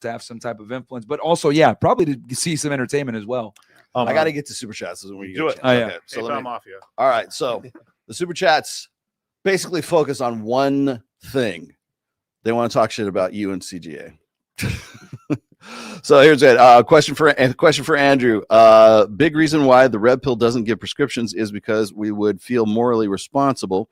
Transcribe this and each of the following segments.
to have some type of influence, but also, yeah, probably to see some entertainment as well. I got to get to super chats. When you do it. Oh, yeah. Okay, so PayPal Mafia. all right. So the super chats basically focus on one thing. They want to talk shit about you and CGA. So here's it. Question for Andrew. Big reason why the red pill doesn't give prescriptions is because we would feel morally responsible.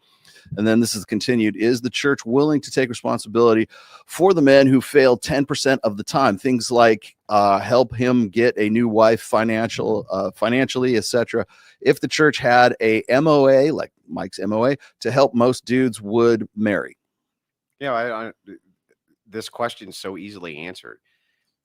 And then this is continued. Is the church willing to take responsibility for the men who fail 10% of the time? Things like help him get a new wife financially, etc. If the church had a MOA, like Mike's MOA, to help, most dudes would marry. Yeah, this question is so easily answered.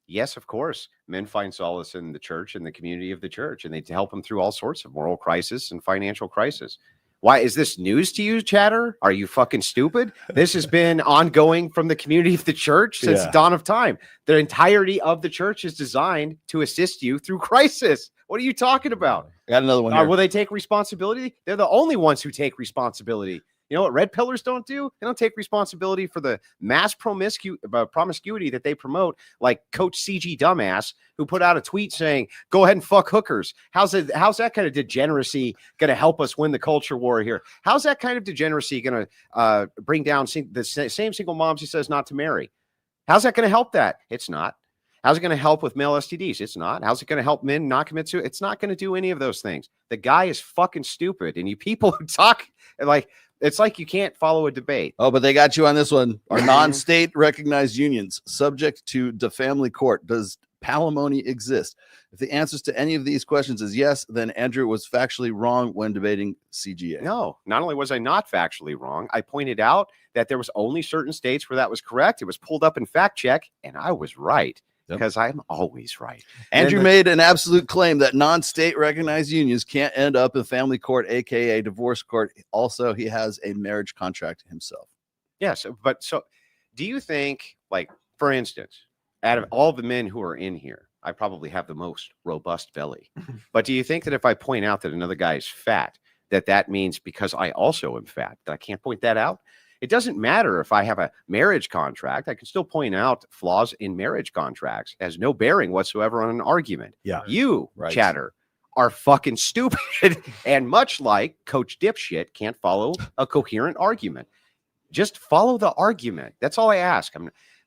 Yes, of course. Men find solace in the church and the community of the church, and they help them through all sorts of moral crisis and financial crisis. Why is this news to you, chatter? Are you fucking stupid? This has been ongoing from the community of the church since the dawn of time. The entirety of the church is designed to assist you through crisis. What are you talking about? I got another one here. Will they take responsibility? They're the only ones who take responsibility. You know what red pillars don't do? They don't take responsibility for the mass promiscuity that they promote, like Coach CG Dumbass, who put out a tweet saying, go ahead and fuck hookers. How's that kind of degeneracy going to help us win the culture war here? How's that kind of degeneracy going to bring down the same single moms he says not to marry? How's that going to help that? It's not. How's it going to help with male STDs? It's not. How's it going to help men not commit suicide? It's not going to do any of those things. The guy is fucking stupid. And you people who talk like, it's like you can't follow a debate. Oh, but they got you on this one. Are non-state recognized unions subject to the family court? Does palimony exist? If the answers to any of these questions is yes, then Andrew was factually wrong when debating CGA. No, not only was I not factually wrong, I pointed out that there was only certain states where that was correct. It was pulled up in fact check, and I was right. Because I'm always right. Andrew made an absolute claim that non-state recognized unions can't end up in family court, aka divorce court. Also, he has a marriage contract himself. Yes, but so do you think, like, for instance, out of all the men who are in here, I probably have the most robust belly. But do you think that if I point out that another guy is fat, that means because I also am fat, that I can't point that out? It doesn't matter if I have a marriage contract. I can still point out flaws in marriage contracts. It has no bearing whatsoever on an argument. Yeah. You, chatter, are fucking stupid. And much like Coach Dipshit can't follow a coherent argument. Just follow the argument. That's all I ask.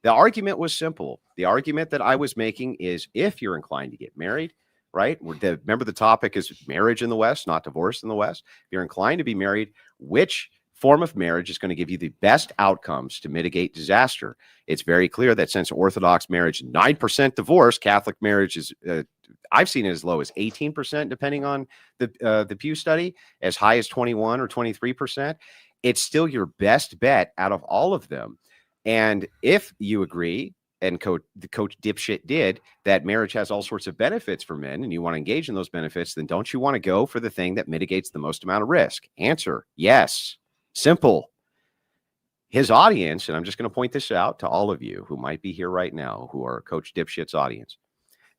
The argument was simple. The argument that I was making is if you're inclined to get married, right? Remember the topic is marriage in the West, not divorce in the West. If you're inclined to be married, which form of marriage is going to give you the best outcomes to mitigate disaster? It's very clear that since Orthodox marriage, 9% divorce, Catholic marriage is, I've seen it as low as 18%, depending on the Pew study, as high as 21 or 23%. It's still your best bet out of all of them. And if you agree, and the Coach Dipshit did, that marriage has all sorts of benefits for men, and you want to engage in those benefits, then don't you want to go for the thing that mitigates the most amount of risk? Answer, yes. Simple. His audience, and I'm just going to point this out to all of you who might be here right now, who are Coach Dipshit's audience.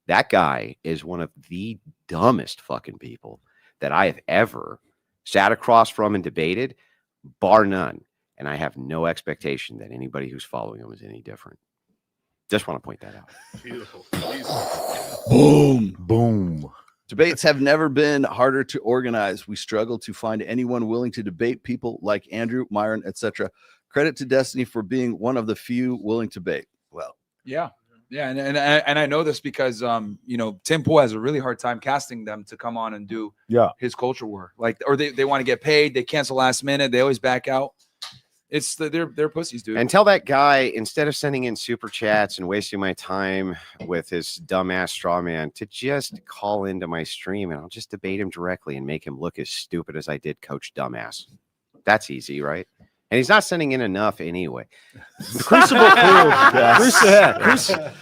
That guy is one of the dumbest fucking people that I have ever sat across from and debated, bar none. And I have no expectation that anybody who's following him is any different. Just want to point that out. Beautiful. Boom. Boom. Debates have never been harder to organize. We struggle to find anyone willing to debate people like Andrew, Myron, etc. Credit to Destiny for being one of the few willing to debate. Well, yeah. And I know this because Tim Pool has a really hard time casting them to come on and do his culture war. Like, or they want to get paid, they cancel last minute, they always back out. It's they're pussies, dude. And tell that guy, instead of sending in super chats and wasting my time with his dumbass straw man, to just call into my stream and I'll just debate him directly and make him look as stupid as I did Coach Dumbass. That's easy, right? And he's not sending in enough anyway. Crucible Crew.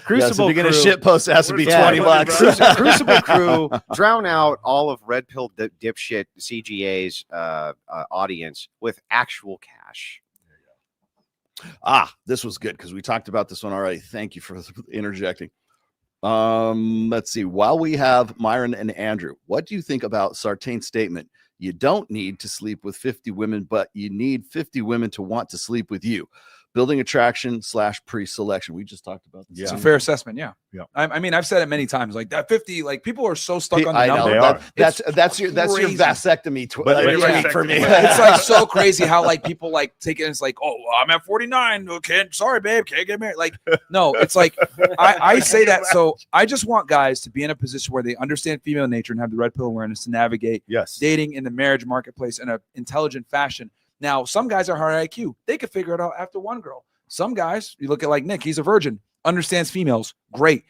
Crucible Crew. Shit post has to be $20. Crucible Crew, drown out all of Red Pill dipshit CGA's audience with actual cash. This was good because we talked about this one already. Thank you for interjecting. Let's see. While we have Myron and Andrew, what do you think about Sartain's statement? You don't need to sleep with 50 women, but you need 50 women to want to sleep with you. building attraction / pre-selection. We just talked about this. It's a fair assessment. Yeah. I mean, I've said it many times. Like that 50, like people are so stuck on the number. That's your vasectomy for me. It's like so crazy how like people like take it. And it's like, oh, well, I'm at 49. Okay, sorry, babe, can't get married. Like, no, it's like I say that. So I just want guys to be in a position where they understand female nature and have the red pill awareness to navigate dating in the marriage marketplace in an intelligent fashion. Now, some guys are high IQ. They could figure it out after one girl. Some guys, you look at like Nick, he's a virgin, understands females. Great.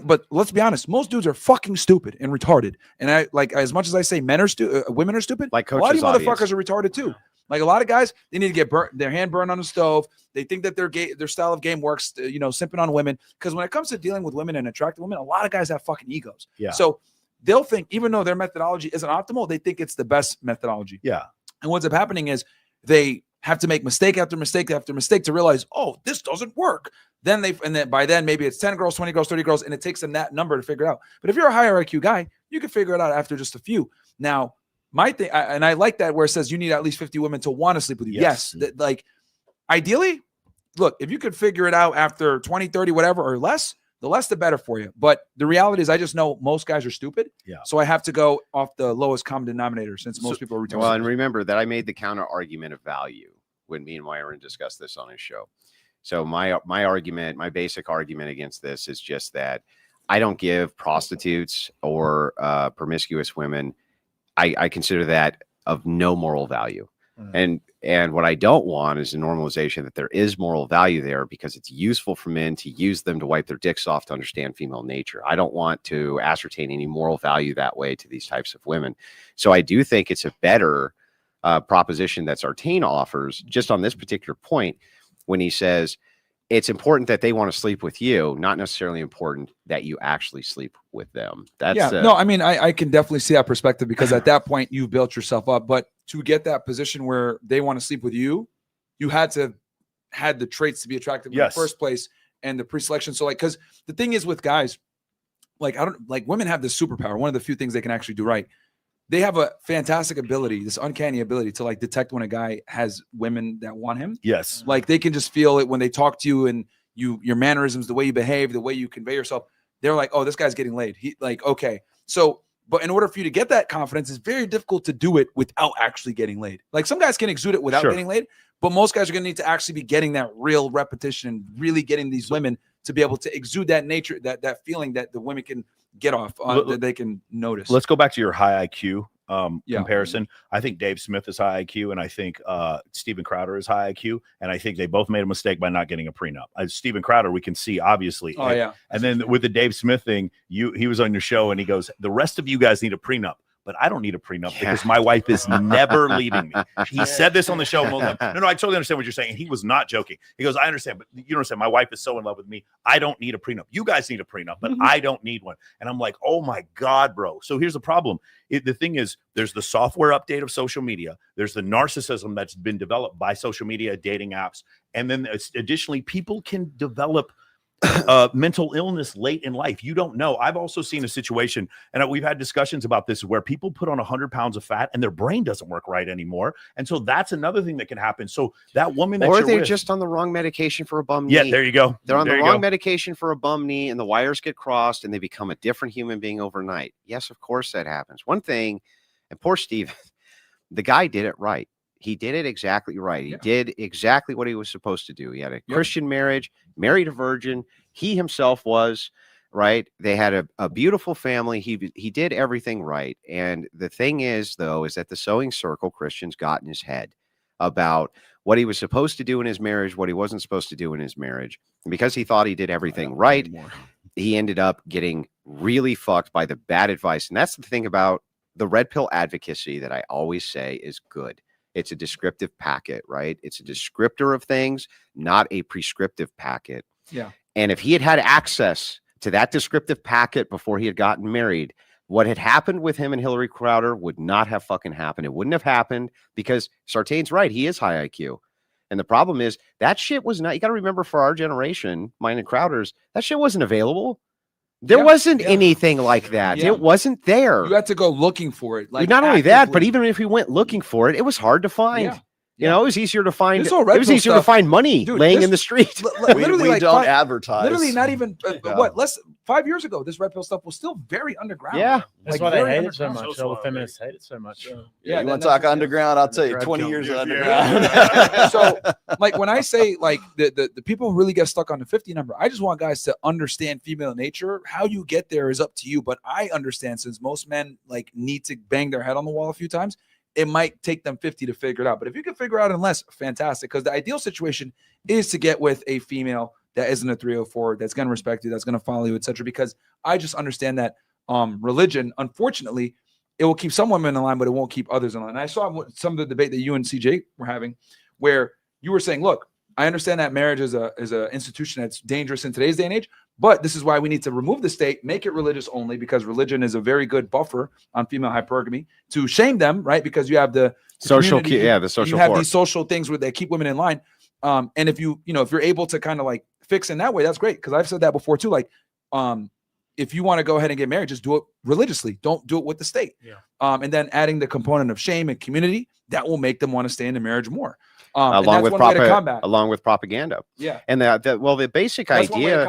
But let's be honest, most dudes are fucking stupid and retarded. And I like, as much as I say men are stupid, women are stupid. Like a lot of you motherfuckers are retarded too. Like a lot of guys, they need to get their hand burned on the stove. They think that their style of game works, simping on women. Because when it comes to dealing with women and attractive women, a lot of guys have fucking egos. Yeah. So they'll think, even though their methodology isn't optimal, they think it's the best methodology. Yeah. And what's up happening is they have to make mistake after mistake after mistake to realize, oh, this doesn't work. Then by then maybe it's 10 girls, 20 girls, 30 girls, and it takes them that number to figure it out. But if you're a higher IQ guy, you can figure it out after just a few. Now, my thing, and I like that where it says you need at least 50 women to want to sleep with you. Yes. Like ideally, look, if you could figure it out after 20, 30, whatever, or less, the less the better for you. But the reality is I just know most guys are stupid. Yeah. So I have to go off the lowest common denominator since most people are retarded. Well, and remember that I made the counter argument of value when me and Myron discussed this on his show. So my basic argument against this is just that I don't give prostitutes or promiscuous women, I consider that of no moral value. Mm-hmm. And what I don't want is a normalization that there is moral value there because it's useful for men to use them to wipe their dicks off to understand female nature. I don't want to ascertain any moral value that way to these types of women. So I do think it's a better proposition that Sartain offers just on this particular point when he says it's important that they want to sleep with you, not necessarily important that you actually sleep with them. That's no, I mean, I can definitely see that perspective because at that point you've built yourself up. But to get that position where they want to sleep with you, you had the traits to be attractive in the first place and the pre-selection. So like, because the thing is with guys, like women have this superpower. One of the few things they can actually do right. They have a fantastic ability, this uncanny ability to like detect when a guy has women that want him. Yes. Like they can just feel it when they talk to you and your mannerisms, the way you behave, the way you convey yourself. They're like, oh, this guy's getting laid. Okay. So, but in order for you to get that confidence, it's very difficult to do it without actually getting laid. Like some guys can exude it without getting laid, but most guys are going to need to actually be getting that real repetition and really getting these women to be able to exude that nature, that feeling that the women can get off, that they can notice. Let's go back to your high IQ comparison. I think Dave Smith is high IQ, and I think Steven Crowder is high IQ, and I think they both made a mistake by not getting a prenup. Steven Crowder, we can see obviously. And then with the Dave Smith thing, he was on your show, and he goes, "The rest of you guys need a prenup." But I don't need a prenup because my wife is never leaving me. He said this on the show. No, I totally understand what you're saying. And he was not joking. He goes, I understand, but you don't understand. My wife is so in love with me. I don't need a prenup. You guys need a prenup, but I don't need one. And I'm like, oh my God, bro. So here's the problem. The thing is, there's the software update of social media. There's the narcissism that's been developed by social media, dating apps. And then additionally, people can develop mental illness late in life. You don't know. I've also seen a situation, and we've had discussions about this, where people put on 100 pounds of fat and their brain doesn't work right anymore. And so that's another thing that can happen. So that woman that or they're just on the wrong medication for a bum knee. Yeah, there you go. They're on the wrong medication for a bum knee, and the wires get crossed, and they become a different human being overnight. Yes, of course that happens. One thing, and poor Steve, the guy did it right. He did it exactly right. He did exactly what he was supposed to do. He had a Christian marriage, married a virgin. He himself was, right? They had a beautiful family. He did everything right. And the thing is, though, is that the sewing circle Christians got in his head about what he was supposed to do in his marriage, what he wasn't supposed to do in his marriage. And because he thought he did everything right, he ended up getting really fucked by the bad advice. And that's the thing about the red pill advocacy that I always say is good. It's a descriptive packet, right? It's a descriptor of things, not a prescriptive packet. Yeah. And if he had had access to that descriptive packet before he had gotten married, what had happened with him and Hillary Crowder would not have fucking happened. It wouldn't have happened because Sartain's right. He is high IQ. And the problem is that shit was not, you got to remember for our generation, mine and Crowder's, that shit wasn't available. There wasn't anything like that. It wasn't there. You had to go looking for it. Like not only that, but even if we went looking for it, it was hard to find. You know, it was easier to find. It was easier to find money laying in the street. Literally, we don't advertise. Literally, not even less 5 years ago. This red pill stuff was still very underground. Yeah, that's why they hate it so much. All the feminists hate it so much. Yeah, you want to talk underground? I'll tell you, 20 years of underground. So, like when I say like the people who really get stuck on the 50 number, I just want guys to understand female nature. How you get there is up to you. But I understand, since most men like need to bang their head on the wall a few times, it might take them 50 to figure it out. But if you can figure it out in less, fantastic. Because the ideal situation is to get with a female that isn't a 304, that's going to respect you, that's going to follow you, etc. Because I just understand that religion, unfortunately, it will keep some women in line, but it won't keep others in line. And I saw some of the debate that you and CJ were having, where you were saying, look, I understand that marriage is a institution that's dangerous in today's day and age, but this is why we need to remove the state, make it religious only, because religion is a very good buffer on female hypergamy, to shame them, right? Because you have the social, the social. You have these social things where they keep women in line. And if if you're able to kind of like fix in that way, that's great. Because I've said that before too. Like, if you want to go ahead and get married, just do it religiously. Don't do it with the state. Yeah. And then adding the component of shame and community, that will make them want to stay in the marriage more. Along with propaganda. Yeah. And the basic idea,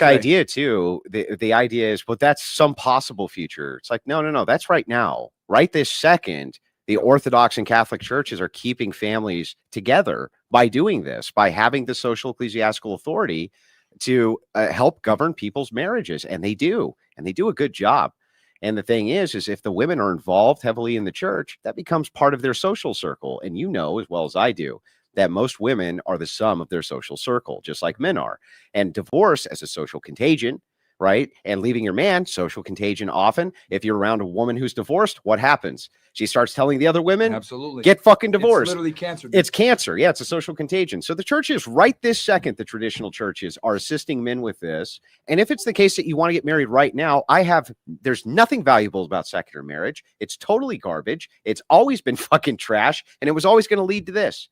idea too, the idea is, well, that's some possible future. It's like, no, that's right now. Right this second, the Orthodox and Catholic churches are keeping families together by doing this, by having the social ecclesiastical authority to help govern people's marriages. And they do a good job. And the thing is if the women are involved heavily in the church, that becomes part of their social circle. And you know, as well as I do, that most women are the sum of their social circle, just like men are. And divorce as a social contagion, right? And leaving your man, social contagion often. If you're around a woman who's divorced, what happens? She starts telling the other women, absolutely, get fucking divorced. It's literally cancer. It's cancer. Yeah, it's a social contagion. So the churches right this second, the traditional churches are assisting men with this. And if it's the case that you want to get married right now, there's nothing valuable about secular marriage. It's totally garbage. It's always been fucking trash. And it was always going to lead to this.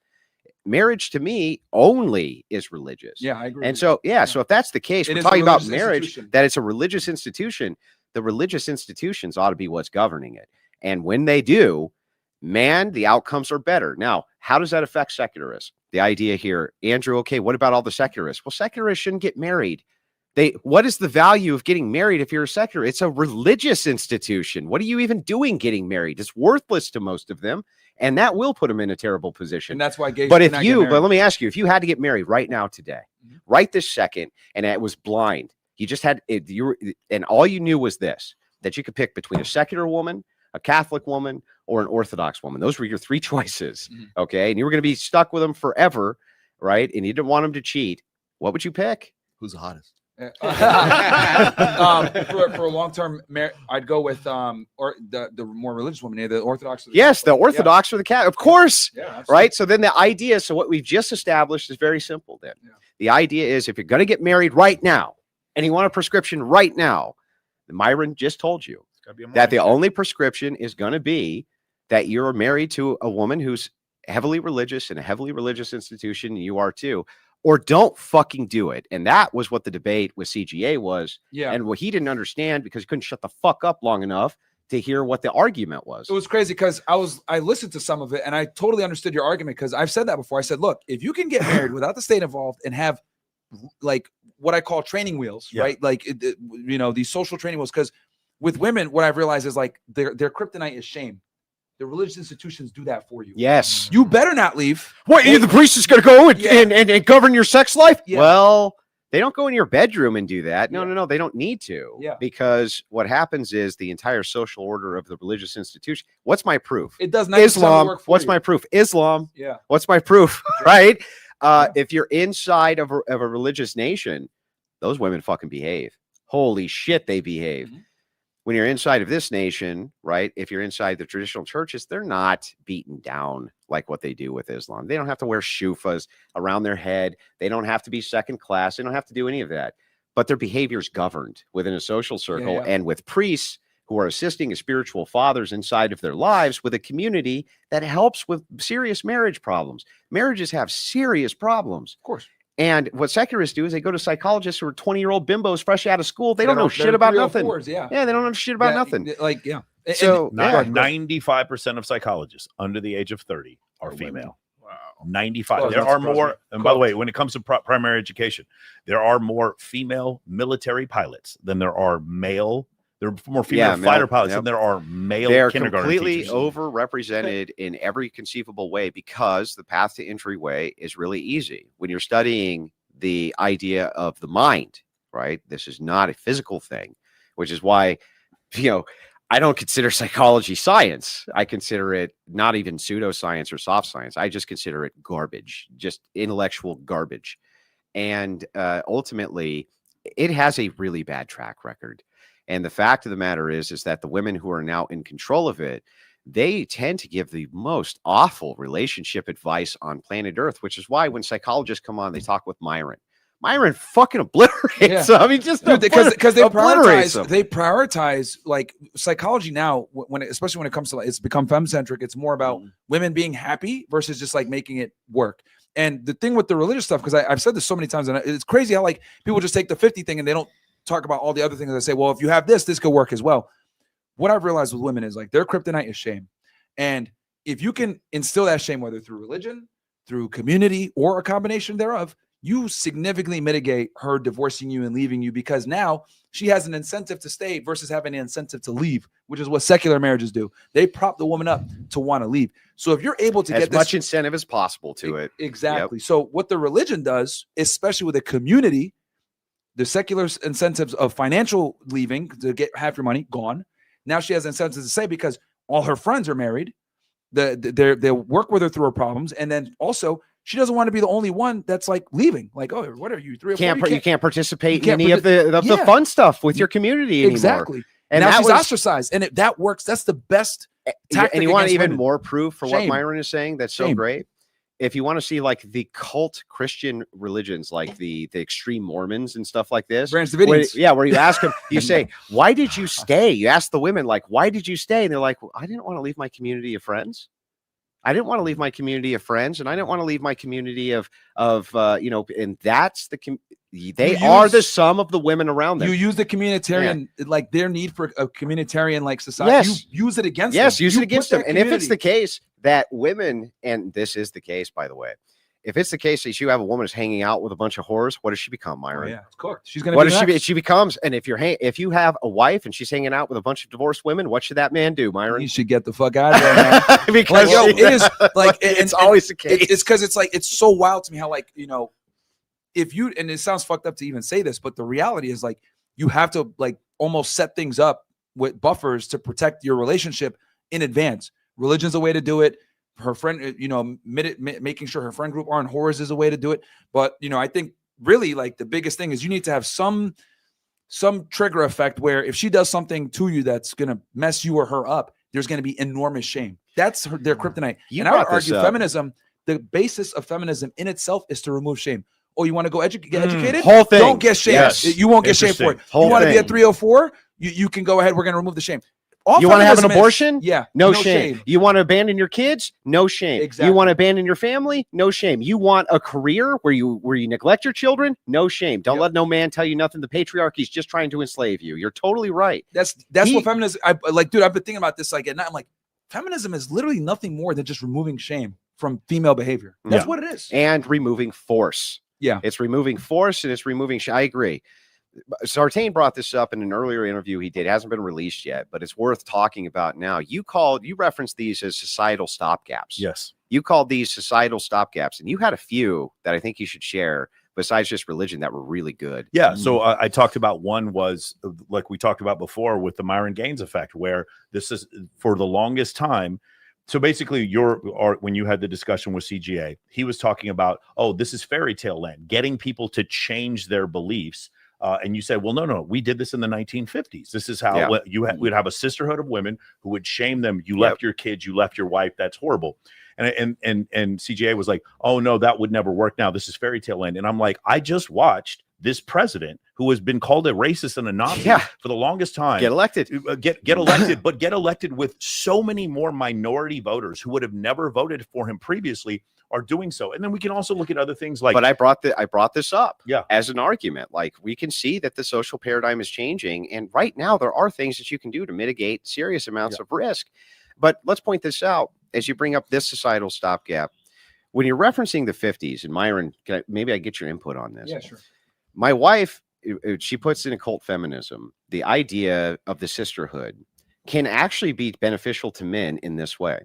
Marriage to me only is religious. Yeah, I agree. And so, so if that's the case, we're talking about marriage, that it's a religious institution. The religious institutions ought to be what's governing it. And when they do, man, the outcomes are better. Now, how does that affect secularists? The idea here, Andrew, okay, what about all the secularists? Well, secularists shouldn't get married. What is the value of getting married if you're a secular? It's a religious institution. What are you even doing getting married? It's worthless to most of them. And that will put them in a terrible position. And that's why gays. But let me ask you, if you had to get married right now today, right this second, and it was blind, you just had it, and all you knew was this, that you could pick between a secular woman, a Catholic woman, or an Orthodox woman. Those were your three choices. Okay. And you were going to be stuck with them forever. Right. And you didn't want them to cheat. What would you pick? Who's the hottest? For a long-term marriage, I'd go with or the more religious woman, the Orthodox. The Orthodox or the Catholic, of course. Yeah, right. So then the idea, what we've just established is very simple. Then the idea is, if you're going to get married right now and you want a prescription right now, Myron just told you that the only prescription is going to be that you're married to a woman who's heavily religious in a heavily religious institution, and you are too. Or don't fucking do it. And that was what the debate with CGA was. Yeah. And what he didn't understand, because he couldn't shut the fuck up long enough to hear what the argument was. It was crazy because I listened to some of it and I totally understood your argument, because I've said that before. I said, look, if you can get married without the state involved and have like what I call training wheels, right? Like, these social training wheels. Because with women, what I've realized is like their kryptonite is shame. The religious institutions do that for you. Yes. You better not leave. What? The priest is going to go and govern your sex life? Yeah. Well, they don't go in your bedroom and do that. No. They don't need to. Yeah. Because what happens is the entire social order of the religious institution. What's my proof? It does not. Islam. What's my proof? Islam. Yeah. What's my proof? Right? If you're inside of a religious nation, those women fucking behave. Holy shit, they behave. Mm-hmm. When you're inside of this nation, right? If you're inside the traditional churches, they're not beaten down like what they do with Islam. They don't have to wear shufas around their head. They don't have to be second class. They don't have to do any of that. But their behavior is governed within a social circle and with priests who are assisting as spiritual fathers inside of their lives with a community that helps with serious marriage problems. Marriages have serious problems. Of course. And what secularists do is they go to psychologists who are 20-year-old bimbos fresh out of school. They don't know shit about nothing. Yeah, they don't know shit about nothing. Like, yeah. So 95% of psychologists under the age of 30 are female. Wow. 95. Oh, There that are surprised more. me. And by the way, when it comes to primary education, there are more female military pilots than there are male. There are more female fighter pilots than there are male kindergarten completely teachers. overrepresented in every conceivable way because the path to entryway is really easy. When you're studying the idea of the mind, right? This is not a physical thing, which is why, I don't consider psychology science. I consider it not even pseudoscience or soft science. I just consider it garbage, just intellectual garbage. And ultimately, it has a really bad track record. And the fact of the matter is that the women who are now in control of it, they tend to give the most awful relationship advice on planet Earth, which is why when psychologists come on, they talk with Myron. Myron fucking obliterates them. I mean, just because they prioritize like psychology now. Especially when it comes to it's become femme-centric. It's more about women being happy versus just like making it work. And the thing with the religious stuff, because I've said this so many times, and it's crazy how like people just take the 50 thing and they don't talk about all the other things. They say, well, if you have this could work as well. What I've realized with women is like their kryptonite is shame. And if you can instill that shame, whether through religion, through community, or a combination thereof, you significantly mitigate her divorcing you and leaving you, because now she has an incentive to stay versus having an incentive to leave, which is what secular marriages do. They prop the woman up to want to leave. So if you're able to get as much incentive as possible to it. Exactly. Yep. So what the religion does, especially with a community, the secular incentives of financial leaving to get half your money gone. Now she has incentives to stay because all her friends are married. They work with her through her problems. And then also she doesn't want to be the only one that's like leaving. Like, oh, what are you, 3 or 4? You can't participate in any of the fun stuff with your community anymore. Exactly. And now she's ostracized. And that works. That's the best tactic. And you want even women. More proof for what Myron is saying? That's so great. If you want to see like the cult Christian religions, like the extreme Mormons and stuff like this, Branch Davidians. Where you ask them, you say, why did you stay? You ask the women, like, why did you stay? And they're like, well, I didn't want to leave my community of friends. I didn't want to leave my community of friends, and I didn't want to leave my community of and that's they are the sum of the women around them. You use the communitarian, like their need for a communitarian like society. Yes. You use it against them. Use it against them. And if it's the case that women, and this is the case, by the way, if it's the case that you have a woman who's hanging out with a bunch of whores, what does she become, Myron? Oh, yeah, it's cooked. She's gonna. What does she be? She becomes. And if you have a wife and she's hanging out with a bunch of divorced women, what should that man do, Myron? You should get the fuck out of there, man. Because it is like it's always the case. It's because it's like it's so wild to me how like if you, and it sounds fucked up to even say this, but the reality is like you have to like almost set things up with buffers to protect your relationship in advance. Religion's a way to do it. Her friend, making sure her friend group aren't whores is a way to do it. But, I think really like the biggest thing is you need to have some trigger effect where if she does something to you that's going to mess you or her up, there's going to be enormous shame. That's their kryptonite. And I would argue feminism, the basis of feminism in itself is to remove shame. Oh, you want to go get educated? Whole thing. Don't get shame. Yes. You won't get shame for it. You want to be a 304? You can go ahead. We're going to remove the shame. You want to have an abortion? Yeah. No shame. You want to abandon your kids? No shame. Exactly. You want to abandon your family? No shame. You want a career where you neglect your children? No shame. Don't let no man tell you nothing. The patriarchy's just trying to enslave you. You're totally right. That's what feminism. Dude, I've been thinking about this at night. I'm like, feminism is literally nothing more than just removing shame from female behavior. That's what it is. And removing force. Yeah. It's removing force and it's removing I agree. Sartain brought this up in an earlier interview he did. It hasn't been released yet, but it's worth talking about now. You referenced these as societal stopgaps. Yes. You called these societal stopgaps, and you had a few that I think you should share besides just religion that were really good. Yeah. So I talked about one was like we talked about before with the Myron Gaines effect, where this is for the longest time. So basically, when you had the discussion with CGA, he was talking about, oh, this is fairy tale land, getting people to change their beliefs. And you said, well, no, we did this in the 1950s. This is how we'd have a sisterhood of women who would shame them. You left your kids, you left your wife. That's horrible. And CGA was like, oh, no, that would never work now. This is fairy tale land. And I'm like, I just watched this president who has been called a racist and a Nazi for the longest time. Get elected. Get elected, but get elected with so many more minority voters who would have never voted for him previously are doing so. And then we can also look at other things like. But I brought this up as an argument. Like, we can see that the social paradigm is changing, and right now there are things that you can do to mitigate serious amounts of risk. But let's point this out. as you bring up this societal stopgap, when you're referencing the 50s, and Myron, maybe I get your input on this. Yeah, sure. My wife, she puts in occult feminism, the idea of the sisterhood can actually be beneficial to men in this way.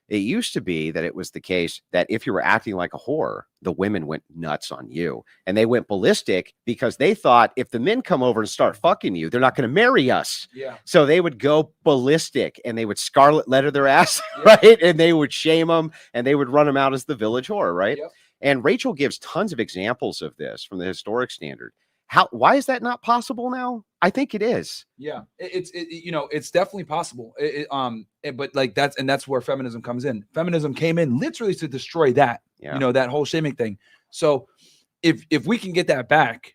It used to be that it was the case that if you were acting like a whore, the women went nuts on you, and they went ballistic because they thought if the men come over and start fucking you, they're not going to marry us. Yeah. So they would go ballistic and they would scarlet letter their ass, right? And they would shame them and they would run them out as the village whore, right? Yep. And Rachel gives tons of examples of this from the historic standard. Why is that not possible now? I think it is. Yeah, it's definitely possible. But like that's where feminism comes in. Feminism came in literally to destroy that, that whole shaming thing. So if we can get that back,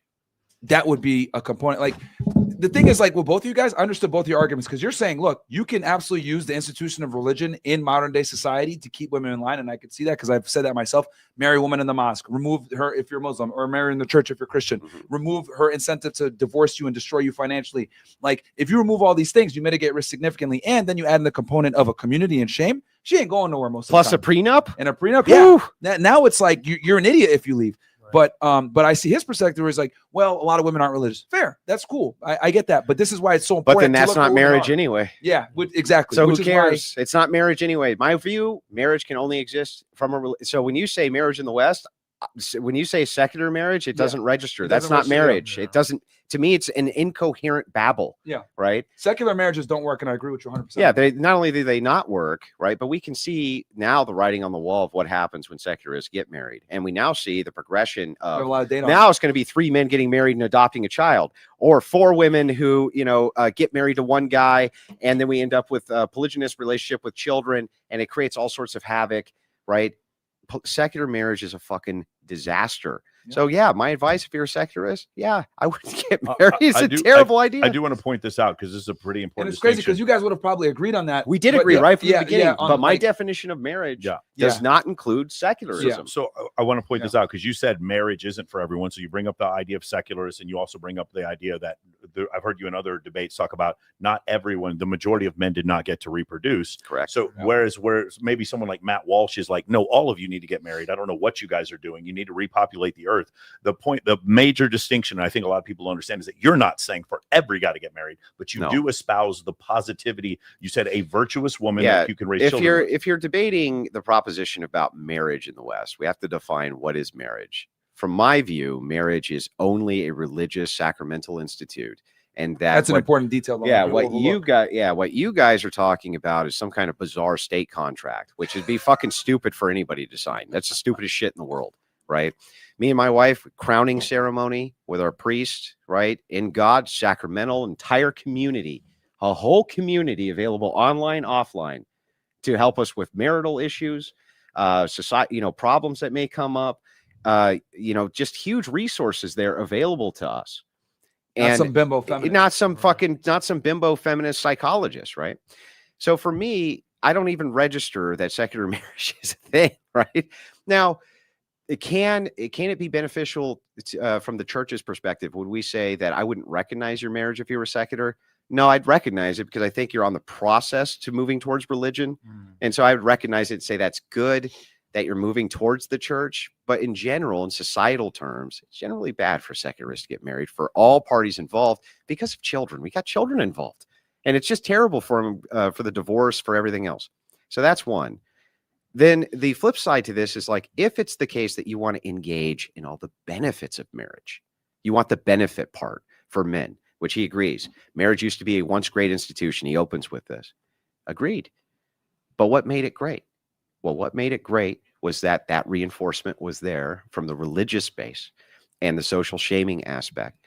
that would be a component. Like the thing is, like with both of you guys, I understood both your arguments because you're saying, look, you can absolutely use the institution of religion in modern day society to keep women in line. And I could see that because I've said that myself. Marry a woman in the mosque, remove her if you're Muslim, or marry in the church if you're Christian, remove her incentive to divorce you and destroy you financially. Like if you remove all these things, you mitigate risk significantly. And then you add in the component of a community and shame. She ain't going nowhere most Plus of the time. a prenup? And a prenup, yeah. Now it's like you're an idiot if you leave. But I see his perspective where he's like, well, a lot of women aren't religious. Fair. That's cool. I get that. But this is why it's so important. But then that's not marriage anyway. Yeah, exactly. So who cares? It's not marriage anyway. My view, marriage can only exist from so when you say marriage in the West, when you say secular marriage, it doesn't register. That's not marriage. It doesn't. To me, it's an incoherent babble. Yeah. Right. Secular marriages don't work, and I agree with you 100%. Yeah. They not only do they not work, right, but we can see now the writing on the wall of what happens when secularists get married, and we now see the progression of now it's going to be 3 men getting married and adopting a child, or 4 women who get married to one guy, and then we end up with a polygynous relationship with children, and it creates all sorts of havoc. Right. Secular marriage is a fucking disaster. Yeah. So yeah, my advice if you're a secularist, I wouldn't get married. It's a terrible idea. I do want to point this out because this is a pretty important. And it's crazy because you guys would have probably agreed on that. We did agree right from the beginning. But my definition of marriage does not include secularism. Yeah. So I want to point this out because you said marriage isn't for everyone. So you bring up the idea of secularists, and you also bring up the idea that I've heard you in other debates talk about not everyone, the majority of men did not get to reproduce. Correct. So whereas maybe someone like Matt Walsh is like, no, all of you need to get married. I don't know what you guys are doing. You need to repopulate the earth. The major distinction, I think a lot of people understand, is that you're not saying for every guy to get married, but you do espouse the positivity. You said a virtuous woman that you can raise children. If you're debating the proposition about marriage in the West, we have to define what is marriage. From my view, marriage is only a religious sacramental institute. And that's an important detail. What you guys are talking about is some kind of bizarre state contract, which would be fucking stupid for anybody to sign. That's the stupidest shit in the world, right? Me and my wife, crowning ceremony with our priest, right? In God's sacramental entire community, a whole community available online, offline, to help us with marital issues, society, problems that may come up, just huge resources there available to us. Not some bimbo feminist. Not some bimbo feminist psychologist, right? So for me, I don't even register that secular marriage is a thing, right? Now, can it be beneficial from the church's perspective? Would we say that I wouldn't recognize your marriage if you were secular? No, I'd recognize it because I think you're on the process to moving towards religion. And so I would recognize it and say that's good that you're moving towards the church. But in general, in societal terms, it's generally bad for secularists to get married for all parties involved because of children. We got children involved. And it's just terrible for them, for the divorce, for everything else. So that's one. Then the flip side to this is like, if it's the case that you want to engage in all the benefits of marriage, you want the benefit part for men, which he agrees. Marriage used to be a once great institution. He opens with this. Agreed. But what made it great? Well, what made it great was that reinforcement was there from the religious base and the social shaming aspect.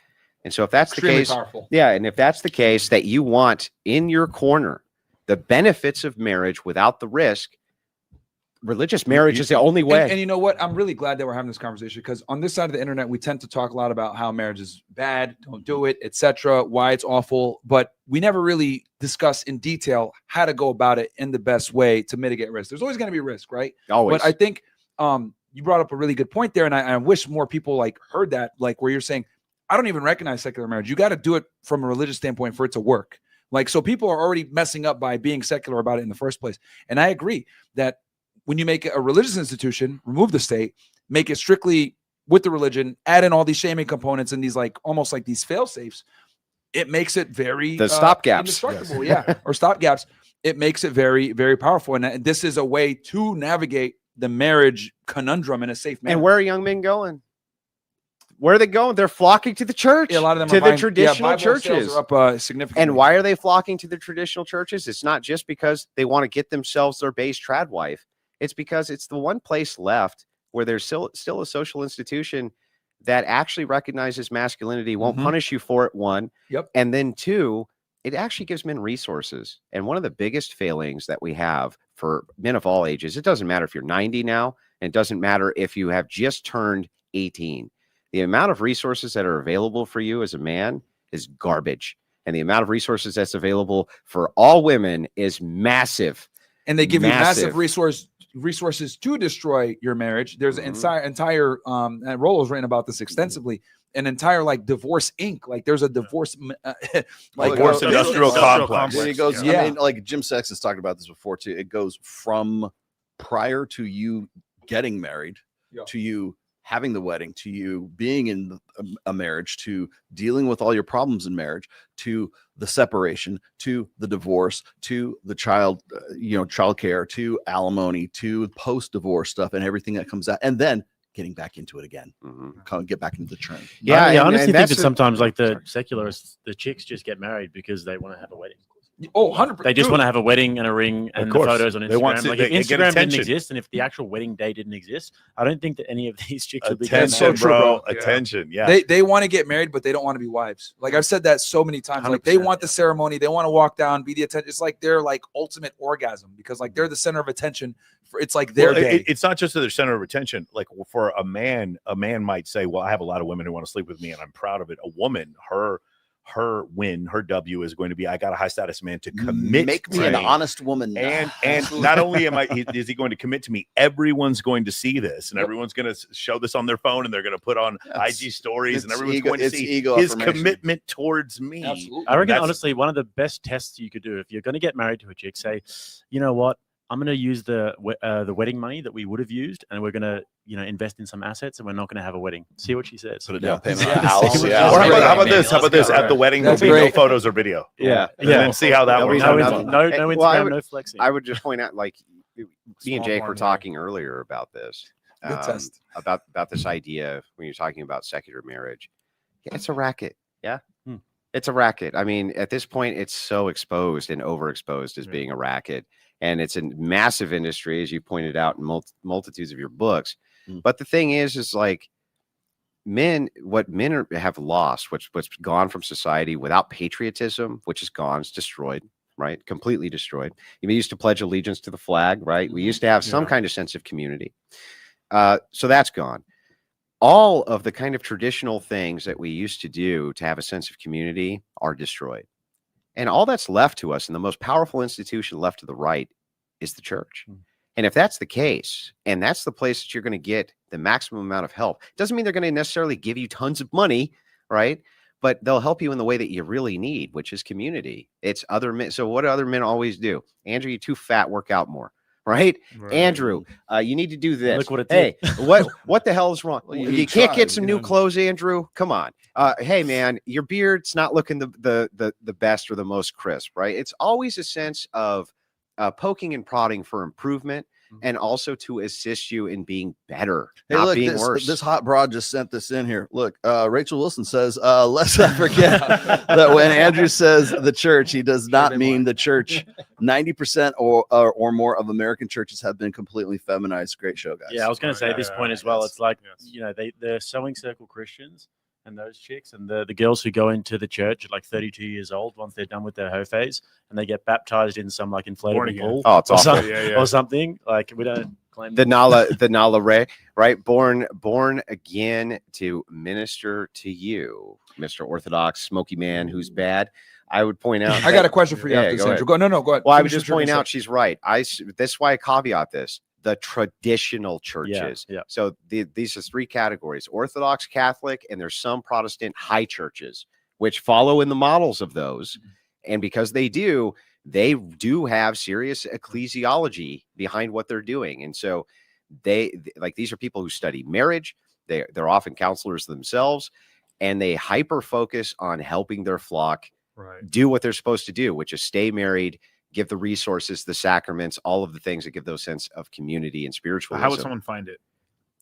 And so if that's the case, and if that's the case that you want in your corner the benefits of marriage without the risk, religious marriage is the only way. And you know what? I'm really glad that we're having this conversation because on this side of the internet, we tend to talk a lot about how marriage is bad, don't do it, etc., why it's awful, but we never really discuss in detail how to go about it in the best way to mitigate risk. There's always going to be risk, right? Always. But I think you brought up a really good point there, and I wish more people like heard that, like where you're saying, I don't even recognize secular marriage. You got to do it from a religious standpoint for it to work. Like, so people are already messing up by being secular about it in the first place. And I agree that when you make a religious institution, remove the state, make it strictly with the religion, add in all these shaming components and these like almost like these fail safes, it makes it very the stopgaps, indestructible, or stopgaps. It makes it very, very powerful. And this is a way to navigate the marriage conundrum in a safe manner. And where are young men going? Where are they going? They're flocking to the church. Yeah, a lot of them to are the buying, traditional Bible churches sales are up significantly. And why are they flocking to the traditional churches? It's not just because they want to get themselves their base trad wife. It's because it's the one place left where there's still a social institution that actually recognizes masculinity, won't punish you for it, one. And then two, it actually gives men resources. And one of the biggest failings that we have for men of all ages, it doesn't matter if you're 90 now, and it doesn't matter if you have just turned 18. The amount of resources that are available for you as a man is garbage. And the amount of resources that's available for all women is massive. And they give you massive resources to destroy your marriage. There's an entire and Rollo's written about this extensively, an entire like divorce Inc. Like there's a divorce divorce industrial complex. It goes, I mean, like Jim Sexton has talked about this before too. It goes from prior to you getting married to you having the wedding, to you being in a marriage, to dealing with all your problems in marriage, to the separation, to the divorce, to the child care, to alimony, to post-divorce stuff and everything that comes out, and then getting back into it again, get back into the trend. I honestly think that sometimes like the secularists, the chicks just get married because they want to have a wedding. Oh, 100%. They just want to have a wedding and a ring and the photos on Instagram. They want like if Instagram didn't exist and if the actual wedding day didn't exist, I don't think that any of these chicks would be getting married. Bro. Attention. Yeah. They want to get married, but they don't want to be wives. Like I've said that so many times. 100%, like they want the ceremony, they want to walk down, be the attention. It's like their like ultimate orgasm because like they're the center of attention. It's like their day. It's not just their center of attention. Like for a man might say, well, I have a lot of women who want to sleep with me and I'm proud of it. A woman, her win, her W is going to be, I got a high status man to commit, make me an honest woman, and not only is he going to commit to me, everyone's going to see this, and everyone's going to show this on their phone, and they're going to put on IG stories, and everyone's going to see his commitment towards me. Absolutely. I reckon honestly, one of the best tests you could do if you're going to get married to a chick, say, you know what, I'm going to use the wedding money that we would have used, and we're going to invest in some assets, and we're not going to have a wedding. See what she says. Put a down payment on a house. Or how about this? How about this? At the wedding, there'll be no photos or video. Yeah. We'll see how that works. No Instagram, no flexing. I would just point out, like me and Jake were talking earlier about this. About this idea when you're talking about secular marriage. It's a racket. Yeah. It's a racket. I mean, at this point, it's so exposed and overexposed as being a racket. And it's a massive industry, as you pointed out in multitudes of your books. But the thing is like what men have lost, what's gone from society without patriotism, which is gone, it's destroyed, right? Completely destroyed. We used to pledge allegiance to the flag, right? We used to have some kind of sense of community. So that's gone. All of the kind of traditional things that we used to do to have a sense of community are destroyed. And all that's left to us, and the most powerful institution left to the right, is the church. And if that's the case, and that's the place that you're going to get the maximum amount of help, doesn't mean they're going to necessarily give you tons of money, right? But they'll help you in the way that you really need, which is community. It's other men. So what do other men always do? Andrew, you're too fat, work out more. Right? Andrew, you need to do this. Look what it did. What the hell is wrong? Well, you can't get some new clothes, Andrew. Come on. Hey man, your beard's not looking the best or the most crisp, right? It's always a sense of poking and prodding for improvement and also to assist you in being better, not being worse. This hot broad just sent this in here. Look, Rachel Wilson says, let's not forget that when Andrew says the church, he does not mean the church. 90% or more of American churches have been completely feminized. Great show, guys. Yeah, I was going to say this point as well. It's like, they're sewing circle Christians and those chicks and the girls who go into the church at like 32 years old once they're done with their hoe phase and they get baptized in some like inflatable pool or something. Like we don't claim the Nala Ray, right? Born again to minister to you, Mr. Orthodox smoky man who's bad. I would point out. I got a question for you. Go ahead. Go ahead. Well, I would just point out she's right. That's why I caveat this. The traditional churches. Yeah. So these are three categories: Orthodox, Catholic, and there's some Protestant high churches which follow in the models of those. And because they do have serious ecclesiology behind what they're doing. And so these are people who study marriage. They're often counselors themselves, and they hyper focus on helping their flock do what they're supposed to do, which is stay married, give the resources, the sacraments, all of the things that give those sense of community and spiritualism. How would someone find it?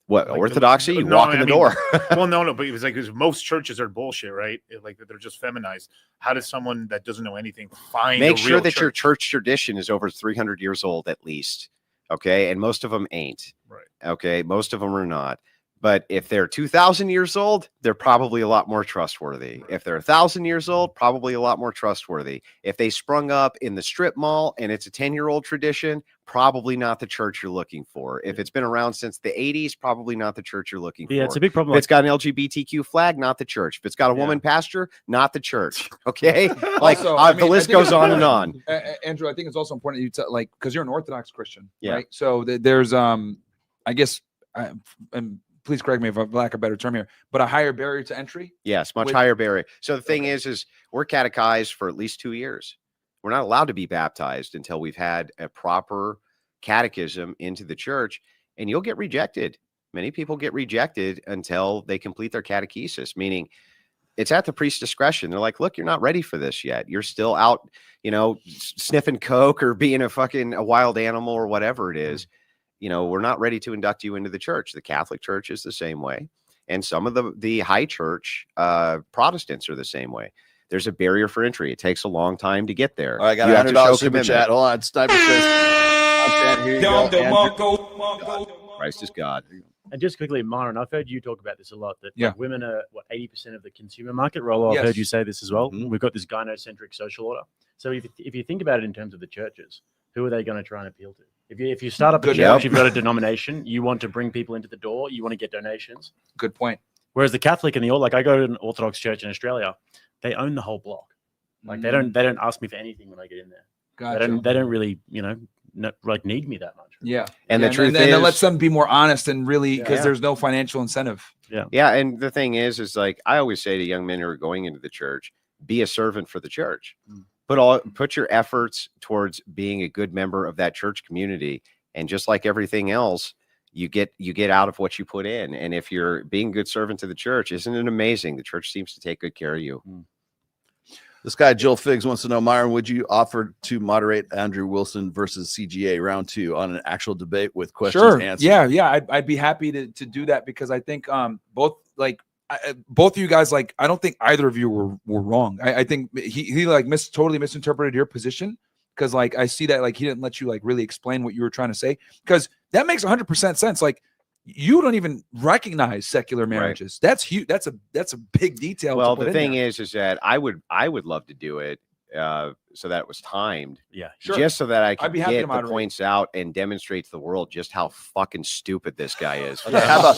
What, like orthodoxy? You walk in the door. Well, no, but it was like, because most churches are bullshit, right? Like they're just feminized. How does someone that doesn't know anything find Make a sure real that church? your church tradition is over 300 years old at least. Okay. And most of them ain't. Right. Okay. Most of them are not. But if they're 2,000 years old, they're probably a lot more trustworthy. If they're 1,000 years old, probably a lot more trustworthy. If they sprung up in the strip mall and it's a 10-year-old tradition, probably not the church you're looking for. If it's been around since the 80s, probably not the church you're looking for. Yeah, it's a big problem. If it's got an LGBTQ flag, not the church. If it's got a woman pastor, not the church. Okay. Like Also, the list goes on and on. Andrew, I think it's also important you like, because you're an Orthodox Christian, Yeah. right? So there's I guess and please correct me if I lack a better term here, but a higher barrier to entry. Yes, much higher barrier. So the thing is we're catechized for at least 2 years. We're not allowed to be baptized until we've had a proper catechism into the church, and you'll get rejected. Many people get rejected until they complete their catechesis, meaning it's at the priest's discretion. They're like, look, you're not ready for this yet. You're still out, sniffing coke or being a wild animal or whatever it is. We're not ready to induct you into the church. The Catholic Church is the same way. And some of the high church Protestants are the same way. There's a barrier for entry. It takes a long time to get there. All right, I got $100 super chat. Hold on. Sniper says, Christ is God. And just quickly, Myron, I've heard you talk about this a lot, that women are, 80% of the consumer market. Rollo, I've heard you say this as well. Mm-hmm. We've got this gynocentric social order. So if you think about it in terms of the churches, who are they going to try and appeal to? If you start up a church, you've got a denomination, you want to bring people into the door, you want to get donations. Good point. Whereas the Catholic and I go to an Orthodox church in Australia, they own the whole block. Like they don't ask me for anything when I get in there. Gotcha. They don't really, need me that much. Yeah. And the truth is, and it lets them be more honest and really, because there's no financial incentive. Yeah. Yeah. And the thing is like, I always say to young men who are going into the church, be a servant for the church. Put your efforts towards being a good member of that church community. And just like everything else, you get out of what you put in. And if you're being a good servant to the church, isn't it amazing? The church seems to take good care of you. This guy, Jill Figs, wants to know, Myron, would you offer to moderate Andrew Wilson versus CGA round 2 on an actual debate with questions answered? Yeah. I'd be happy to do that, because I think both of you guys, I don't think either of you were wrong. I think he totally misinterpreted your position, because I see that he didn't let you really explain what you were trying to say, because that makes 100% sense. You don't even recognize secular marriages. Right. That's huge. That's a big detail. Well, the thing is that I would love to do it so that it was timed. Yeah, sure. Just so that I could get the points out and demonstrate to the world just how fucking stupid this guy is. Okay, how about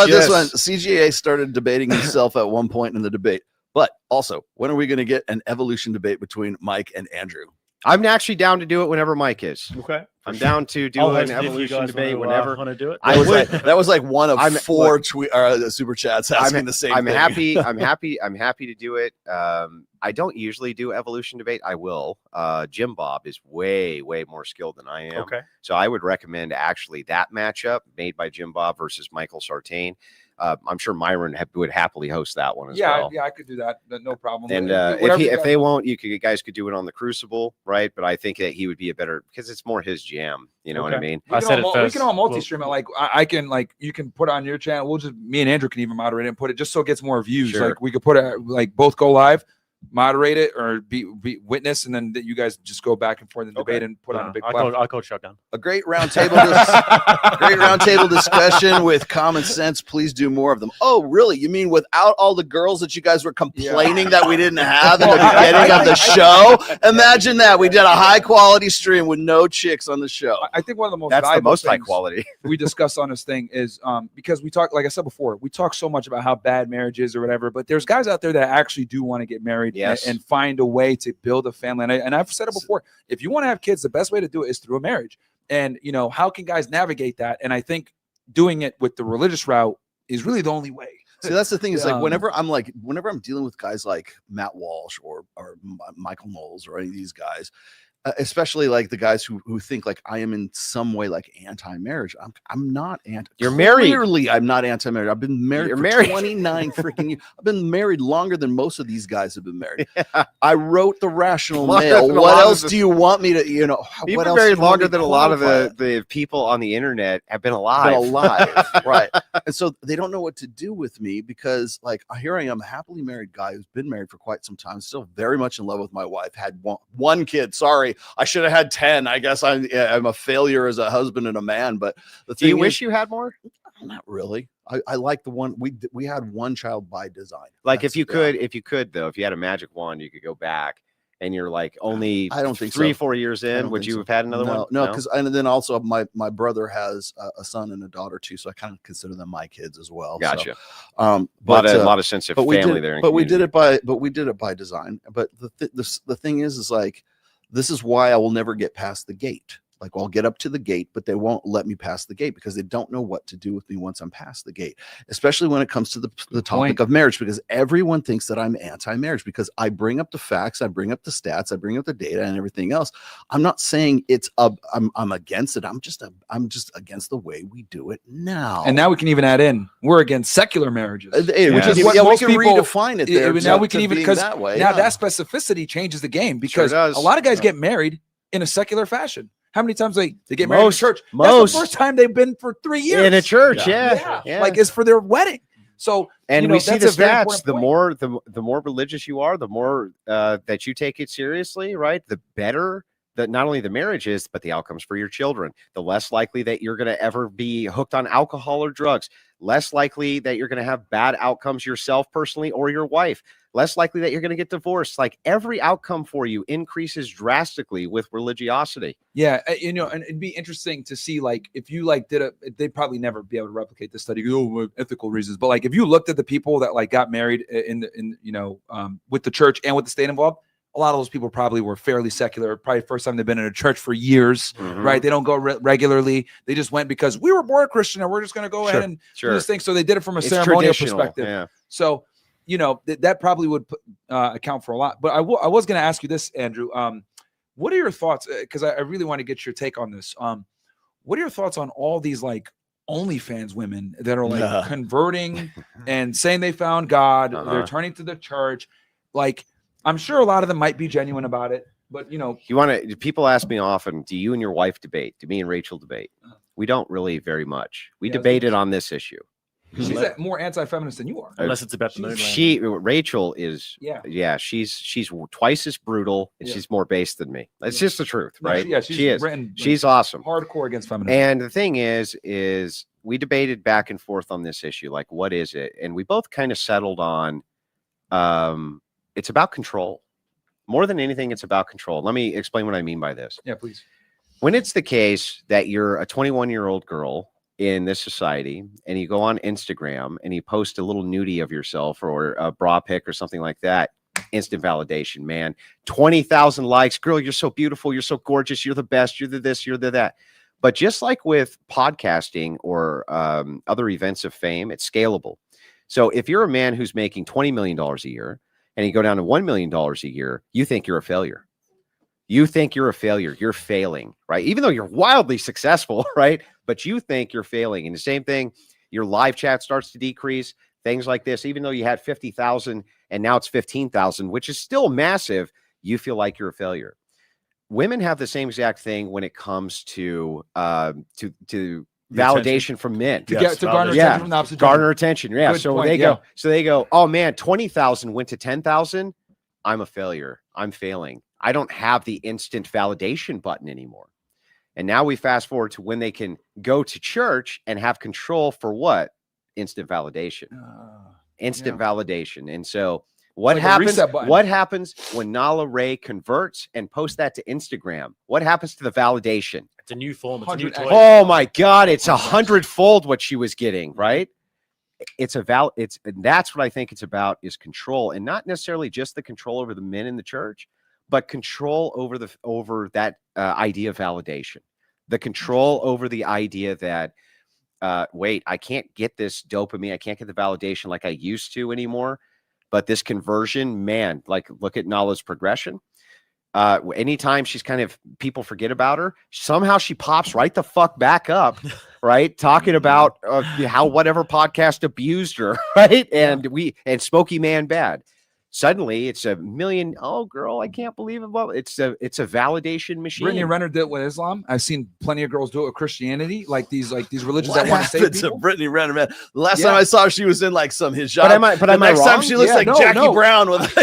this one? CGA started debating himself at one point in the debate, but also, when are we going to get an evolution debate between Mike and Andrew? I'm actually down to do it whenever Mike is. Okay. I'm down to do an evolution debate whenever. Want to do it? That was one of 4 super chats asking the same thing. I'm happy to do it. I don't usually do evolution debate. I will. Jim Bob is way more skilled than I am. Okay. So I would recommend actually that matchup made by Jim Bob versus Michael Sartain. I'm sure Myron would happily host that one as well. Yeah, I could do that. No problem. And if they won't, you guys could do it on the Crucible, right? But I think that he would be a better, because it's more his jam. You know what I mean? I said it first. We can all multi-stream it. I can you can put it on your channel. Me and Andrew can even moderate it and put it just so it gets more views. Sure. We could put it both go live, moderate it, or be witness, and then you guys just go back and forth and debate and put on a big platform. I call it shutdown. A great roundtable discussion with common sense. Please do more of them. Oh, really? You mean without all the girls that you guys were complaining that we didn't have in the beginning of the show? Imagine that. We did a high quality stream with no chicks on the show. I think one of the most that's the most high quality we discussed on this thing is because we talk, like I said before, we talk so much about how bad marriage is or whatever, but there's guys out there that actually do want to get married. Yes. And find a way to build a family. And I've said it before, if you want to have kids, the best way to do it is through a marriage. And, how can guys navigate that? And I think doing it with the religious route is really the only way. See, that's the thing is like whenever I'm dealing with guys like Matt Walsh or Michael Knowles or any of these guys, especially like the guys who think like I am in some way like anti-marriage. I'm not anti. You're married. Clearly, I'm not anti-marriage. I've been married You're for married. 29 freaking years. I've been married longer than most of these guys have been married. Yeah. I wrote the Rational Mail. What else do you want me to? You know, you've what been else married longer than a lot of qualify the people on the internet have been alive. Right? And so they don't know what to do with me because like here I am, a happily married guy who's been married for quite some time, still very much in love with my wife. Had one kid. Sorry, I should have had 10. I guess I'm a failure as a husband and a man. But the thing do you wish you had more? Not really. I like the one we had one child by design. Like if you could though, if you had a magic wand, you could go back and you're like only I don't think 3-4 years in, would you have had another one? No, because and then also my brother has a son and a daughter too, so I kind of consider them my kids as well. Gotcha. So, but a lot of sense of family there. But we did it by design. But the thing is like this is why I will never get past the gate. Like I'll get up to the gate, but they won't let me pass the gate because they don't know what to do with me once I'm past the gate, especially when it comes to the topic of marriage, because everyone thinks that I'm anti-marriage because I bring up the facts, I bring up the stats, I bring up the data and everything else. I'm not saying I'm against it. I'm just against the way we do it now. And now we can even add in we're against secular marriages, which is what most people redefine it there. Now we can even because that way, now that specificity changes the game because a lot of guys get married in a secular fashion. How many times they get married in church? That's the first time they've been for 3 years in a church. Yeah. Like it's for their wedding. So and we see the stats. The more religious you are, the more that you take it seriously, right? The better that not only the marriage is, but the outcomes for your children. The less likely that you're going to ever be hooked on alcohol or drugs. Less likely that you're going to have bad outcomes yourself personally or your wife. Less likely that you're going to get divorced. Like every outcome for you increases drastically with religiosity. Yeah, and it'd be interesting to see like if you like they'd probably never be able to replicate this study ethical reasons. But like if you looked at the people that like got married with the church and with the state involved, a lot of those people probably were fairly secular. Probably first time they've been in a church for years, right? They don't go regularly. They just went because we were born Christian and we're just going to go ahead and do this thing. So they did it from a ceremonial perspective. Yeah. So, that probably would account for a lot. But I was going to ask you this, Andrew. What are your thoughts? Because I really want to get your take on this. What are your thoughts on all these like OnlyFans women that are like converting and saying they found God? They're turning to the church. Like, I'm sure a lot of them might be genuine about it, but people ask me often, do you and your wife debate? Do me and Rachel debate? We don't really very much. We debated on this issue. She's more anti-feminist than you are. Unless it's about the moon. Rachel is, she's twice as brutal and she's more based than me. It's just the truth, right? She is. She's awesome. Hardcore against feminism. And the thing is we debated back and forth on this issue. Like, what is it? And we both kind of settled on, it's about control. More than anything, it's about control. Let me explain what I mean by this. Yeah, please. When it's the case that you're a 21-year-old girl in this society and you go on Instagram and you post a little nudie of yourself or a bra pic or something like that, instant validation, man. 20,000 likes. Girl, you're so beautiful. You're so gorgeous. You're the best. You're the this, you're the that. But just like with podcasting or other events of fame, it's scalable. So if you're a man who's making $20 million a year and you go down to $1 million a year, you think you're a failure. You think you're a failure. You're failing, right? Even though you're wildly successful, right? But you think you're failing. And the same thing, your live chat starts to decrease, things like this. Even though you had 50,000 and now it's 15,000, which is still massive, you feel like you're a failure. Women have the same exact thing when it comes to validation from men. To garner attention from the opposite gender. Garner attention. Yeah. Good so point, they go, oh man, 20,000 went to 10,000. I'm a failure. I'm failing. I don't have the instant validation button anymore. And now we fast forward to when they can go to church and have control for what? Instant validation. Instant validation. And so what happens? What happens when Nala Ray converts and posts that to Instagram? What happens to the validation? It's a new form. It's a new toy. Oh my God. It's 100-fold what she was getting, right? That's what I think it's about, is control, and not necessarily just the control over the men in the church, but control over that idea of validation, the control over the idea that wait, I can't get this dopamine. I can't get the validation like I used to anymore. But this conversion, man, like look at Nala's progression. Anytime she's kind of, people forget about her, somehow she pops right the fuck back up, right? Talking about how whatever podcast abused her, right? And Smokey Man Bad. Suddenly it's a million. Oh, girl, I can't believe it. Well, it's a validation machine. Brittany Renner did it with Islam. I've seen plenty of girls do it with Christianity, like these religions that want to save people. To Brittany Renner, man. The last time I saw her, she was in like some hijab. But am I next wrong? time she looks like Jackie Brown with.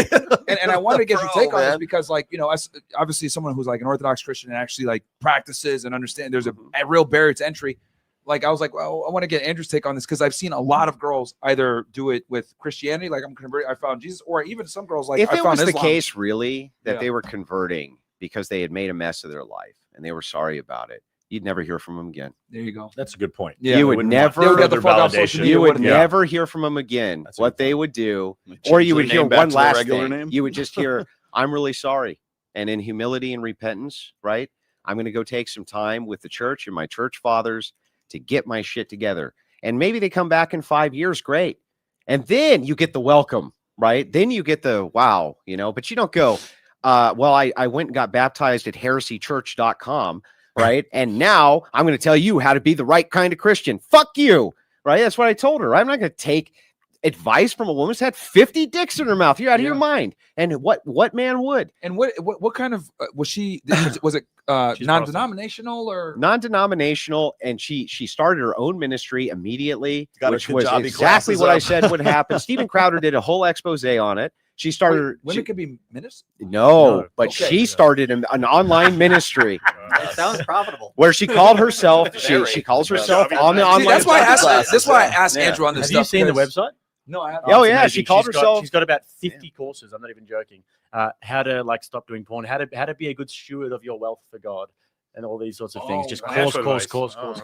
and I wanted to get your take on this because, like, you know, as obviously someone who's like an Orthodox Christian and actually like practices and understand there's a real barrier to entry. Like, I was like, well, I want to get Andrew's take on this because I've seen a lot of girls either do it with Christianity, like I'm converted, I found Jesus, or even some girls like if I it found was Islam. the case really that they were converting because they had made a mess of their life and they were sorry about it, you'd never hear from them again. There you go. That's a good point. Yeah, you would never You would hear from them again. What they would do, or you would hear one last thing. You would just hear, "I'm really sorry," and in humility and repentance, right? I'm going to go take some time with the church and my church fathers to get my shit together. And maybe they come back in 5 years. Great. And then you get the welcome, right? Then you get the wow, you know, but you don't go, well, I went and got baptized at heresychurch.com, right? And now I'm going to tell you how to be the right kind of Christian. Fuck you, right? That's what I told her. I'm not going to take advice from a woman who's had 50 dicks in her mouth. You're out of your mind. And what man would? And what kind of was she? Was it non-denominational or non-denominational? And she started her own ministry immediately, which was Kajabi exactly what I said would happen. Stephen Crowder did a whole expose on it. She started. Women could be ministers. No, but she started an online ministry. It sounds profitable. Where she called herself. She calls herself on the online. That's why I asked Andrew on this. Have you seen the website? No, I haven't. Oh yeah, she called herself. She's got about 50 courses. I'm not even joking. How to like stop doing porn. How to be a good steward of your wealth for God, and all these sorts of things. Just course.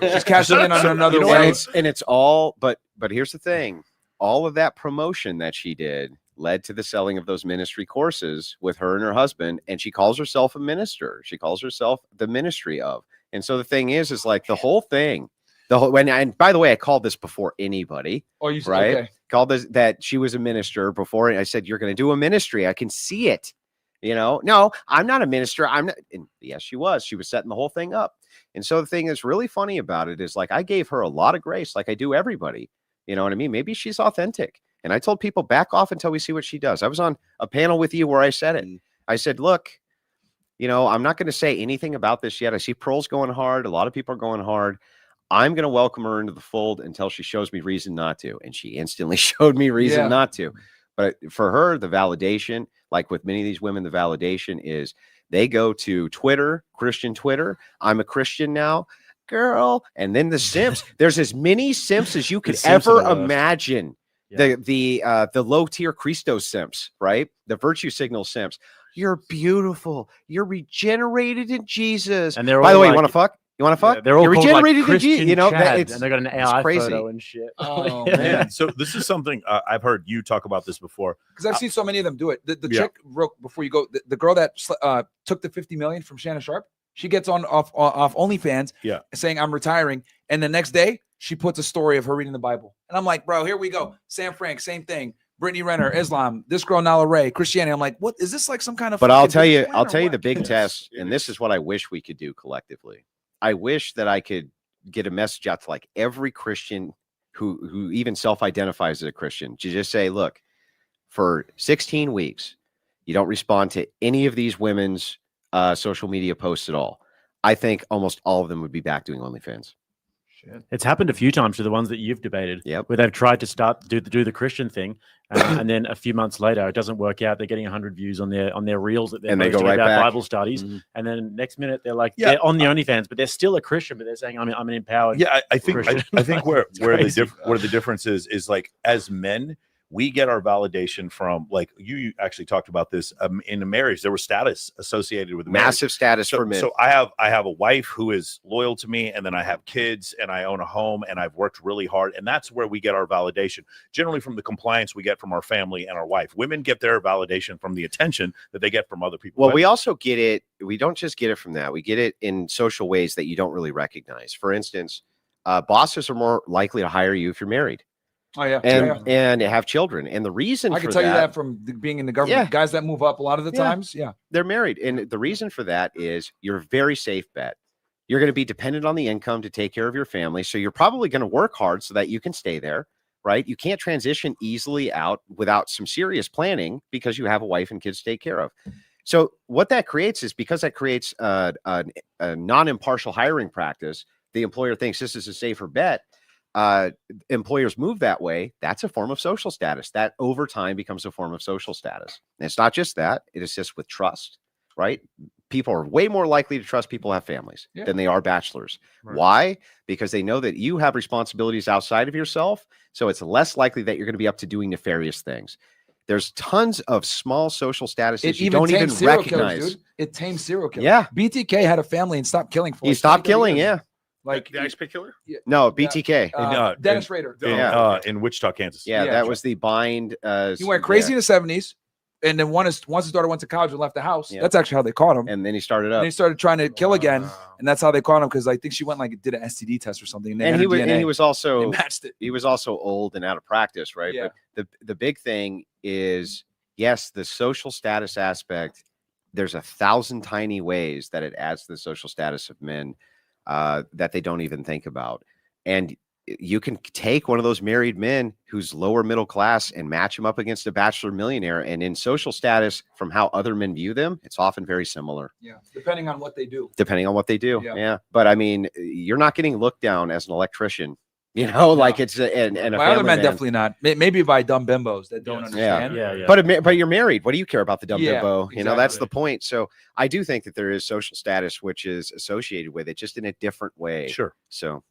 Just cashing in on another way. And it's all. But here's the thing: all of that promotion that she did led to the selling of those ministry courses with her and her husband. And she calls herself a minister. She calls herself the ministry of. And so the thing is like the whole thing. And by the way, I called this before anybody. Oh, you said, right? Okay. Called this that she was a minister before. I said, you're going to do a ministry. I can see it. You know, no, I'm not a minister. I'm not. And yes, she was. She was setting the whole thing up. And so the thing that's really funny about it is like I gave her a lot of grace, like I do everybody. You know what I mean? Maybe she's authentic. And I told people back off until we see what she does. I was on a panel with you where I said it. I said, look, you know, I'm not going to say anything about this yet. I see Pearl's going hard. A lot of people are going hard. I'm going to welcome her into the fold until she shows me reason not to. And she instantly showed me reason not to. But for her, the validation, like with many of these women, the validation is they go to Twitter, Christian Twitter. I'm a Christian now, girl. And then the simps, there's as many simps as you could ever imagine. Yeah. The low tier Christos simps, right? The virtue signal simps. You're beautiful. You're regenerated in Jesus. And they're by the way, you want to fuck? You want to fuck? Yeah, they're all You're regenerated like in Jesus. You know, and they got an AI photo and shit. Oh man! So this is something I've heard you talk about this before because I've seen so many of them do it. The chick, real before you go, the girl that took the 50 million from Shannon Sharp, she gets on off OnlyFans, saying I'm retiring, and the next day she puts a story of her reading the Bible, and I'm like, bro, here we go. Sam Frank, same thing. Brittany Renner, Islam. This girl Nala Ray, Christianity. I'm like, what is this like? Some kind of? But I'll tell you the big test, and this is what I wish we could do collectively. I wish that I could get a message out to like every Christian who even self-identifies as a Christian to just say, look, for 16 weeks, you don't respond to any of these women's social media posts at all. I think almost all of them would be back doing OnlyFans. Shit. It's happened a few times to the ones that you've debated, where they've tried to do the Christian thing, and then a few months later it doesn't work out. They're getting 100 views on their reels that they're and they go right about back. Bible studies, and then next minute they're like they're on the OnlyFans, but they're still a Christian, but they're saying I'm an empowered. Yeah, I think Christian. I think where the difference is like as men. We get our validation from, like you actually talked about this in a marriage. There was status associated with massive status for men. So I have a wife who is loyal to me, and then I have kids, and I own a home, and I've worked really hard, and that's where we get our validation. Generally, from the compliance we get from our family and our wife. Women get their validation from the attention that they get from other people. Well, we also get it. We don't just get it from that. We get it in social ways that you don't really recognize. For instance, Bosses are more likely to hire you if you're married. Oh yeah, and have children. And the reason I can tell you that from being in the government, guys that move up a lot of the times, they're married. And the reason for that is you're a very safe bet. You're going to be dependent on the income to take care of your family. So you're probably going to work hard so that you can stay there, right? You can't transition easily out without some serious planning because you have a wife and kids to take care of. So what that creates is, because that creates a non-impartial hiring practice, the employer thinks this is a safer bet. Employers move that way. That's a form of social status. That over time becomes a form of social status. And it's not just that. It assists with trust, right? People are way more likely to trust people who have families than they are bachelors. Right. Why? Because they know that you have responsibilities outside of yourself. So it's less likely that you're going to be up to doing nefarious things. There's tons of small social statuses you don't even recognize. Killers, dude. It tames serial killers. Yeah. BTK had a family and stopped killing. He stopped killing, Like the Ice Pick Killer? No, BTK. Dennis Rader. In Wichita, Kansas. Yeah, that was the bind. He went crazy in the 70s. And then once his daughter went to college and left the house, that's actually how they caught him. And then he started up. And he started trying to kill again. And that's how they caught him, because I think she went did an STD test or something. And he was also old and out of practice, right? Yeah. But the big thing is, yes, the social status aspect, there's 1,000 tiny ways that it adds to the social status of men that they don't even think about. And you can take one of those married men who's lower middle class and match him up against a bachelor millionaire. And in social status, from how other men view them, it's often very similar. Yeah. Depending on what they do. Yeah. But I mean, you're not getting looked down as an electrician, like it's and a my other men definitely not. Maybe by dumb bimbos that don't understand. Yeah. But you're married. What do you care about the dumb bimbo? Exactly. That's the point. So I do think that there is social status which is associated with it, just in a different way. Sure. So